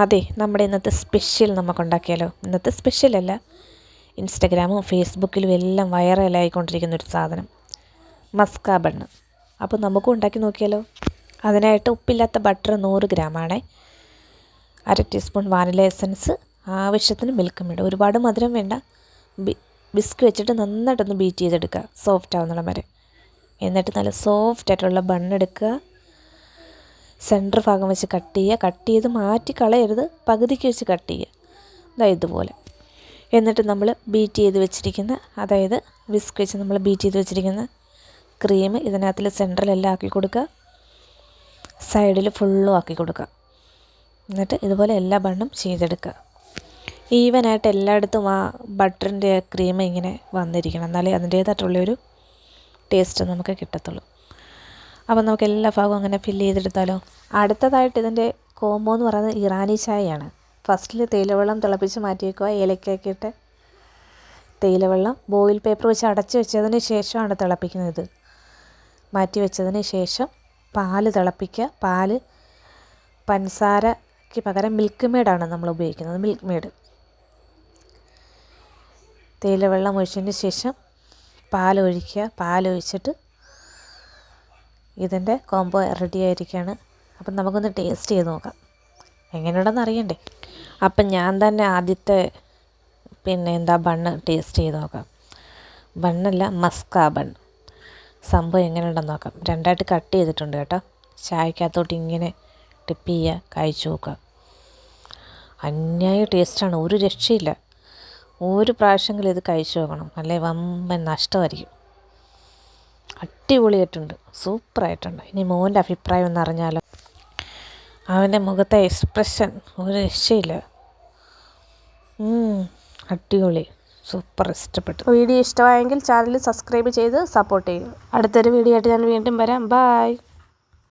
അതെ, നമ്മുടെ ഇന്നത്തെ സ്പെഷ്യൽ നമുക്കുണ്ടാക്കിയാലോ? ഇന്നത്തെ സ്പെഷ്യലല്ല, ഇൻസ്റ്റഗ്രാമും ഫേസ്ബുക്കിലും എല്ലാം വൈറലായിക്കൊണ്ടിരിക്കുന്ന ഒരു സാധനം, മസ്ക ബണ്ണ്. അപ്പോൾ നമുക്കും ഉണ്ടാക്കി നോക്കിയാലോ? അതിനായിട്ട് ഉപ്പില്ലാത്ത ബട്ടർ 100 ഗ്രാമാണേ, 1/2 ടീസ്പൂൺ വാനില എസൻസ്, ആവശ്യത്തിന് മിൽക്ക് മേഡ്. ഒരുപാട് മധുരം വേണ്ട. ബിസ്ക് വെച്ചിട്ട് നന്നായിട്ടൊന്ന് ബീറ്റ് ചെയ്തെടുക്കുക, സോഫ്റ്റ് ആവുന്നിടം വരെ. എന്നിട്ട് നല്ല സോഫ്റ്റ് ആയിട്ടുള്ള ബണ്ണെടുക്കുക, സെൻറ്റർ ഭാഗം വെച്ച് കട്ട് ചെയ്ത് മാറ്റി കളയരുത്, പകുതിക്ക് വെച്ച് കട്ട് ചെയ്യുക, ഇതുപോലെ. എന്നിട്ട് നമ്മൾ ബീറ്റ് ചെയ്ത് വെച്ചിരിക്കുന്ന, അതായത് വിസ്ക് വെച്ച് നമ്മൾ ബീറ്റ് ചെയ്ത് വെച്ചിരിക്കുന്ന ക്രീം ഇതിനകത്തിൽ സെൻറ്ററിലെല്ലാം ആക്കി കൊടുക്കുക, സൈഡിൽ ഫുള്ളും ആക്കി കൊടുക്കുക. എന്നിട്ട് ഇതുപോലെ എല്ലാ ബണ്ണും ചെയ്തെടുക്കുക. ഈവനായിട്ട് എല്ലായിടത്തും ആ ബട്ടറിൻ്റെ ക്രീം ഇങ്ങനെ വന്നിരിക്കണം, എന്നാലേ അതിൻ്റേതായിട്ടുള്ളൊരു ടേസ്റ്റ് നമുക്ക് കിട്ടത്തുള്ളൂ. അപ്പോൾ നമുക്ക് എല്ലാ ഭാഗവും അങ്ങനെ ഫില്ല് ചെയ്തെടുത്താലോ? അടുത്തതായിട്ട് ഇതിൻ്റെ കോംബോ എന്ന് പറയുന്നത് ഇറാനി ചായയാണ്. ഫസ്റ്റിൽ തേയിലവെള്ളം തിളപ്പിച്ച് മാറ്റി വയ്ക്കുക, ഏലക്കയൊക്കെ ഇട്ട് തേയിലവെള്ളം ബോയിൽ പേപ്പർ വെച്ച് അടച്ച് വെച്ചതിന് ശേഷമാണ് തിളപ്പിക്കുന്നത്. മാറ്റി വെച്ചതിന് ശേഷം പാല് തിളപ്പിക്കുക. പാല് പഞ്ചസാരയ്ക്ക് പകരം മിൽക്ക് മേഡാണ് നമ്മൾ ഉപയോഗിക്കുന്നത്, മിൽക്ക് മേഡ്. തേയിലവെള്ളം ഒഴിച്ചതിന് ശേഷം പാലൊഴിക്കുക. പാലൊഴിച്ചിട്ട് ഇതിൻ്റെ കോംബോ റെഡി ആയിരിക്കുകയാണ്. അപ്പം നമുക്കൊന്ന് ടേസ്റ്റ് ചെയ്ത് നോക്കാം, എങ്ങനെയുണ്ടെന്ന് അറിയണ്ടേ. അപ്പം ഞാൻ തന്നെ ആദ്യത്തെ ബണ്ണ് ടേസ്റ്റ് ചെയ്ത് നോക്കാം. ബണ്ണല്ല, മസ്ക ബൺ. സംഭവം എങ്ങനെയുണ്ടെന്ന് നോക്കാം. രണ്ടായിട്ട് കട്ട് ചെയ്തിട്ടുണ്ട് കേട്ടോ. ചായക്കകത്തോട്ട് ഇങ്ങനെ ടിപ്പ് ചെയ്യുക, കഴിച്ചു നോക്കുക. അന്യായ ടേസ്റ്റാണ്, ഒരു രക്ഷയില്ല. ഒരു പ്രാവശ്യമെങ്കിലും ഇത് കഴിച്ചു നോക്കണം, അല്ലേ വമ്പൻ നഷ്ടമായിരിക്കും. അടിപൊളിയായിട്ടുണ്ട്, സൂപ്പറായിട്ടുണ്ട്. ഇനി മോൻ്റെ അഭിപ്രായം ഒന്ന് അറിഞ്ഞാലോ? അവൻ്റെ മുഖത്തെ എക്സ്പ്രഷൻ ഒരു രക്ഷയില്ല. അടിപൊളി, സൂപ്പർ, ഇഷ്ടപ്പെട്ടു. വീഡിയോ ഇഷ്ടമായെങ്കിൽ ചാനൽ സബ്സ്ക്രൈബ് ചെയ്ത് സപ്പോർട്ട് ചെയ്യുക. അടുത്തൊരു വീഡിയോ ആയിട്ട് ഞാൻ വീണ്ടും വരാം. ബായ്.